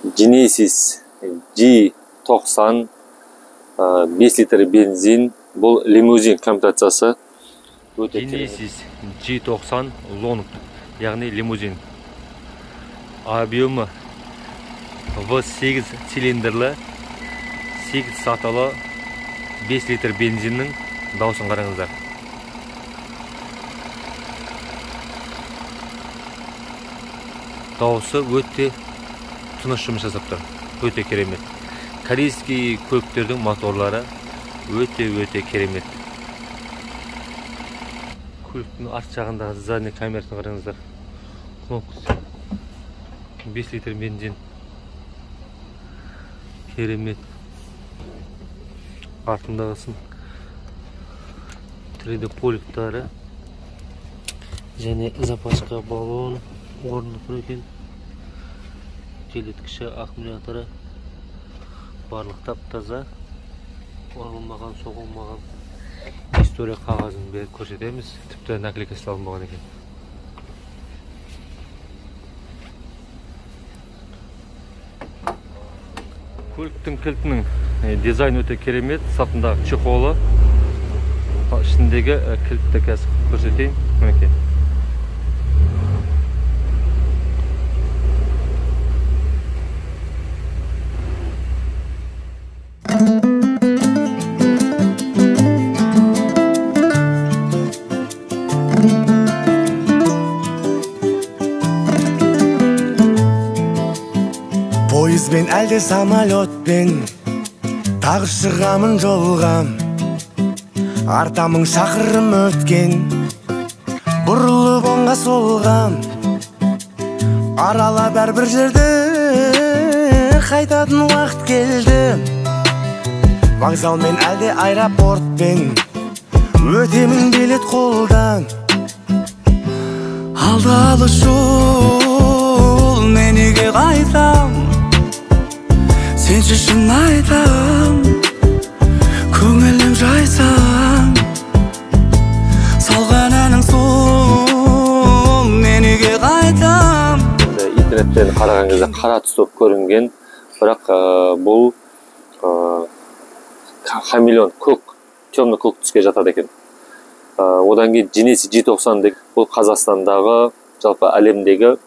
Genesis G90 5 литр бензин. Бұл лимузин комплектациясы. Genesis G90 long, яғни лимузин. Объемы V8 цилиндрлі 8 сатылы 5 литр бензиннің дауысын қараңыздар. Дауысы өте тыныш жұмыс жасап тұр. Өте керемет. Корейский көліктердің моторлары өте керемет. Көліктің арт жағындағы задний камерасын қараңыздар. Кнопкасы 5 литр бензин. Керемет. Артындағысын 3D поликтары және запасқа баллон орны тұр екен. Желеткіші аккумуляторы барлық тап-таза, орылмаған, соғылмаған. История қағазын беріп көрсетеміз. Тіпті наклейкасы салынбаған екен. Көліктің кілтінің дизайн өте керемет. Сатындағы чехолы, ішіндегі кілтті қазір көрсетейін. Мінекей. Poyizben әлде самолетпен тағы шығамын жолға, артамың шақырым өткен, бұрылып оңға солғам, арала бәрбір жерде қайтатын уақыт келді. Вокзалмен әлде аэропортпен өтемін билет қолдан, алды алыс жол, мен үйге қайтам. Сенші шын айтам, көңілім жайсам, салған әнің сол, мен үйге қайтам. Интернеттен қараған кезде қара түсіп көрінген, бірақ бұл хамелеон, көк, темный көк түске жатады екен. Одан кейін Genesis G90 деген бұл Қазақстандағы, жалпы әлемдегі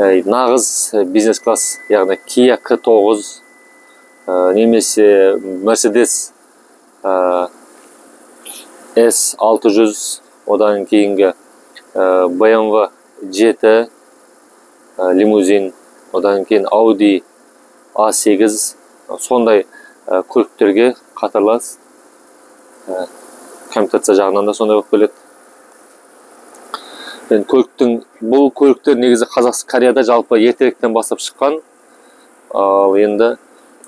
нағыз бизнес класс, яғни Kia K9 немесе Mercedes S600, одан кейінгі BMW 7 лимузин, одан кейін Audi A8, сондай көліктерге қатарлас. Комплектация жағынан да сондай болып келеді. Бұл көліктер негізі Кореяда жалпы ертеректен бастап шыққан. Ал енді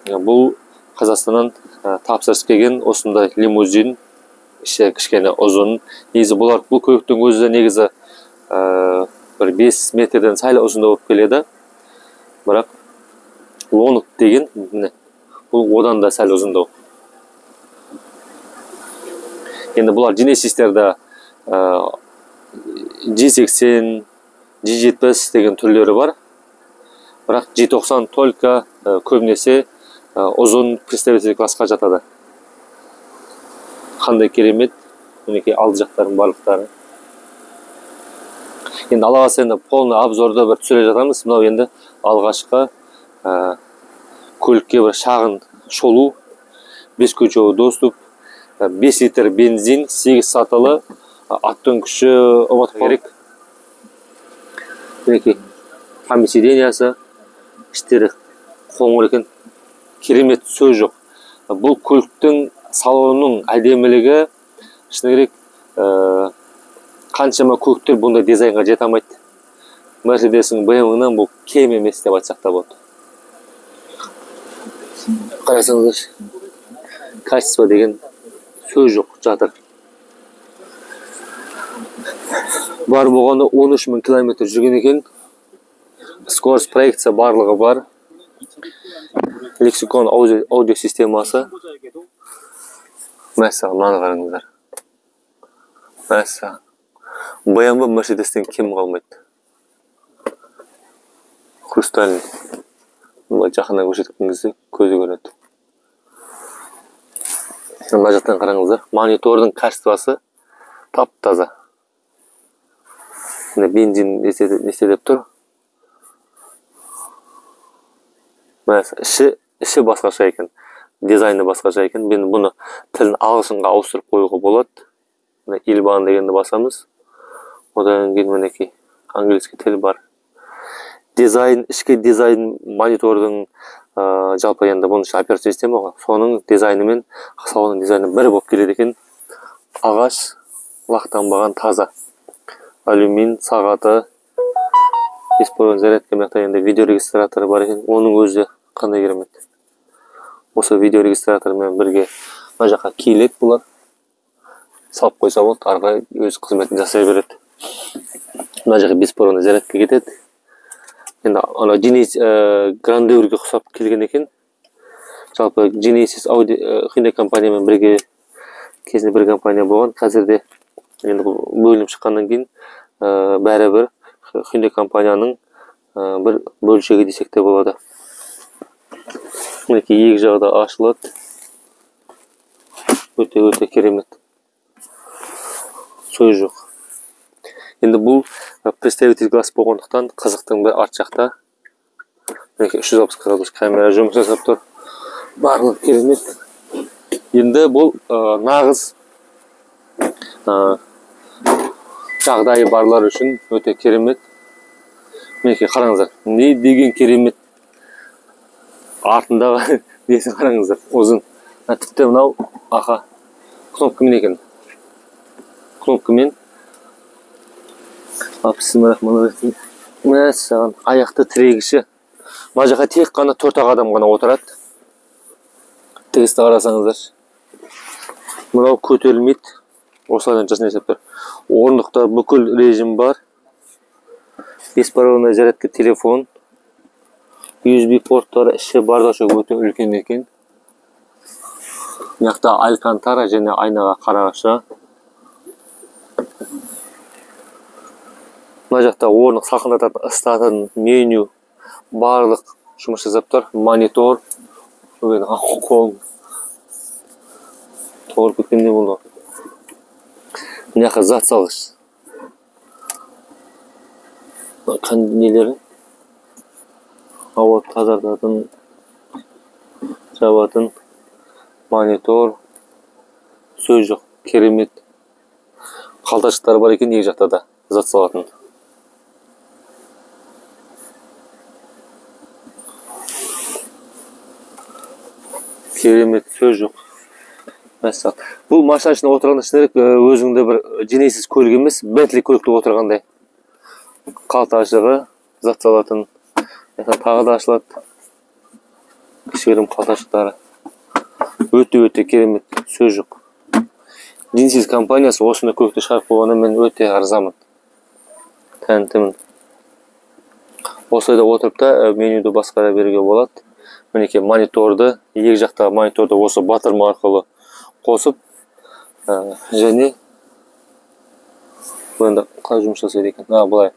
бұл Қазақстаннан тапсырыс келген осындай лимузин, іші кішкене ұзын. Негізі бұл көліктің өзі негізі бір 5 метрден сәл ұзында болып келеді. Бірақ лонг деген бұл одан да сәл ұзындау. Енді бұлар Genesis'терді G80, G70 деген түрлері бар. Бірақ G90 только көбінесе ұзын представитель классқа жатады. Қандай керемет, мінекей алды жақтардың барлықтары. Енді алағасы енді полный обзорды бір түсіре жатамыз. Мынау енді алғашқы көлікке бір шағын шолу, 5 ключевой доступ, 5 литр бензин, 8 сатылы, аттың күші ұмытып керек. Мінекей камера сидениясы, іштері қоңыр екен, керемет сөз жоқ. Бұл көліктің салонының әдемілігі, шыны керек, қаншама көліктер бұндай дизайнға жете алмайды. Mercedes'ің BMW-нің бұл кем емес деп айтсақ та болады. Қарасаңыздар, качество деген сөз жоқ жатыр. Бар болғанда 13.000 километр жүрген екен. Скорость проекция барлығы бар. Lexicon аудио системасы. Мәссаған, мынаны қараңыздар. Мәссаған. BMW Mercedes'тен кем қалмайды. Хрустальный. Жақыннан көрсеткен кезде көзі көреді. Мына жақтан қараңыздар. Монитордың качествосы тап-таза. Мына бензин нестелеп тұр. Іші басқаша екен. Дизайны басқаша екен. Мен бұны тілін ағылшынға ауыстырып қоюға болады. Мына Илбан дегенді басамыз. Одан кейін мінекей английский тіл бар. Дизайн, ішкі дизайн монитордың жалпы енді бұның іші операция система ғой. Соның дизайны мен салонның дизайны бір болып келеді екен. Ағаш лақтанбаған таза. Алюмин сағаты, беспроводной зарядка, мақта енді видео регистраторы бар екен. Оның өзі қандай керемет. Осы видео регистратормен бірге мына жаққа киіледі бұлар. Салып қойса болды, арғы өз қызметін жасай береді. Мына жаққа беспроводной зарядка кетеді. Енді ана Genesis Grandeur-ге ұқсап келген екен. Жалпы Genesis Hyundai компаниямен бірге кезінде бір компания болған. Қазірде енді бөлініп шыққаннан кейін бәрібір Hyundai компанияның бір бөлшегі десек те болады. Мінекей екі жағы да ашылады. Өте керемет. Сөз жоқ. Енді бұл представитель класс болғандықтан қызықтың бір арт жақта 360 градус камера жұмыс жасап тұр. Барлық керемет. Енді бұл нағыз жағдайы барлар үшін өте керемет. Мінекей қараңыздар. Не деген керемет. Артындағы несін қараңыздар. Ұзын. Тіпті мынау аха кнопкамен екен. Кнопкамен Мәссаған, аяқты тірегіші. Мына жаққа тек қана 4 адам ғана отырады. Тегісті қарасаңыздар. Мынау көтерілмейді. Осылайдан жасын жасап тұр. Орындықта бүкіл режим бар. Беспроводной зарядка телефон. USB порттары іші бардашығы өте үлкен екен. Мына алькантара және айнаға қарағашы. Мына жақта орнық салқындататын, ысытатын меню барлық жұмыс жасап тұр. Монитор. Қол. Торып кеткен не болды? Мына жақта зат салғыш. Нелері? Ауа тазартатын, жабатын, монитор. Сөз жоқ, керемет. Қалташықтар бар екен екі жақта да зат салатын. Керемет, сөз жоқ. Мәссаған. Бұл машина ішінде отырғанда ішінерек өзіңді бір Genesis көлік емес, Bentley көлікте отырғандай. Қалташығы, зат салатын. Тағы да ашылады. Кішігірім қалташықтары. Өте керемет, сөз жоқ. Genesis компаниясы осында көлікті шығарып қойғаны мен өте арзамын. Тәнтімін. Осылайда отырып та менюді басқара беруге болады. Мінекей мониторды, екі жақтағы мониторды осы батырма арқылы қосып, және бұнда қалай жұмыс жасайды екен? Бұлай.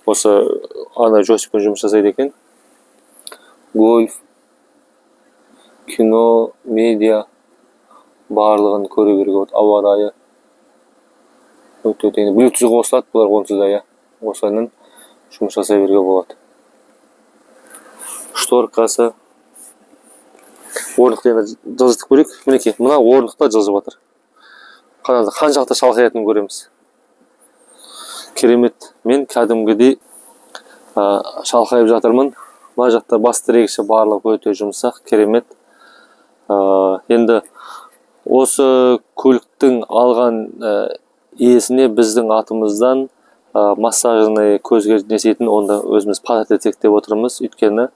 Осы ана джойстикпен жұмыс жасайды екен. Гольф, кино, медиа барлығын көре беруге болады. Ауа райы. Өте. Bluetooth қосылады, бұлар онсыз да, осылайынан жұмыс жасай беруге болады. Шторкасы. Орнықты енді жылжытып көрейік. Мінекей, мына орнықты жылжып жатыр. Қаншалықты шалқаятынын көреміз. Керемет. Мен кәдімгідей шалқайып жатырмын. Мына жақта бас тірегіші барлығы өте жұмсақ, керемет. Енді осы көліктің алған иесіне біздің атымыздан массажный көзге несетін онда өзіміз патент етсек деп отырмыз. Өйткені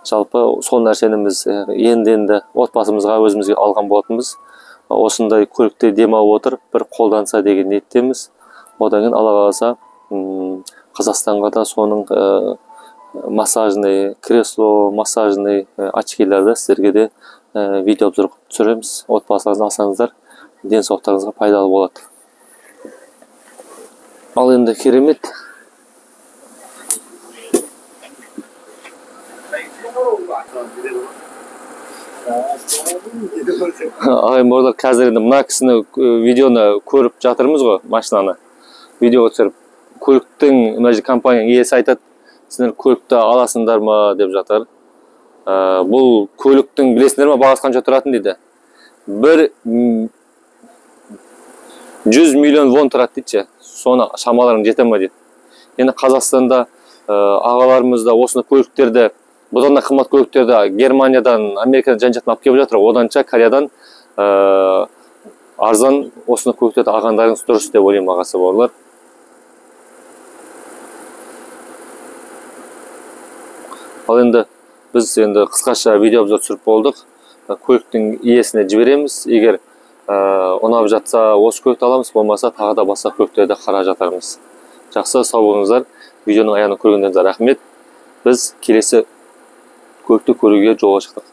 жалпы сол нәрсені біз енді отбасымызға өзімізге алған болатынбыз. Осындай көлікте демалып отырып бір қолданса деген ниеттеміз. Одан кейін Алла қаласа Қазақстанға да соның массажный кресло, массажный очкилерді сіздерге де видео түсіреміз. Отбасыларыңызды алсаңыздар, денсаулықтарыңызға пайдалы болады. Ал енді керемет. Ағайын қазір енді мына кісіні видеоны көріп жатырмыз ғой, машинаны видеоға түсіріп. Көліктің мына жерде компанияның иесі айтады, сіздер көлікті аласыңдар ма деп жатыр. Бұл көліктің білесіңдер ма бағасы қанша тұратын дейді. 100 миллион вон тұрады дейді. Соны шамаларың жете ма дейді. Енді Қазақстанда ағаларымыз да осыны көліктерді, бұдан да қымбат көліктерді Германиядан, Америкадан жан-жақтан алып келіп жатыр. Оданша Кореядан арзан осыны көліктерді алғандарыңыз дұрыс деп ойлаймын, ағасы бауырлар. Ал енді біз қысқаша видеобызды түсіріп болдық. Көліктің иесіне жібереміз. Егер ұнап жатса осы көлікті аламыз, болмаса тағы да басқа көліктерді қарап жатармыз. Жақсы, сау болыңыздар. Видеоның аяғын көргендеріңізге рахмет. Біз келесі көлікті көруге жолға шықтық.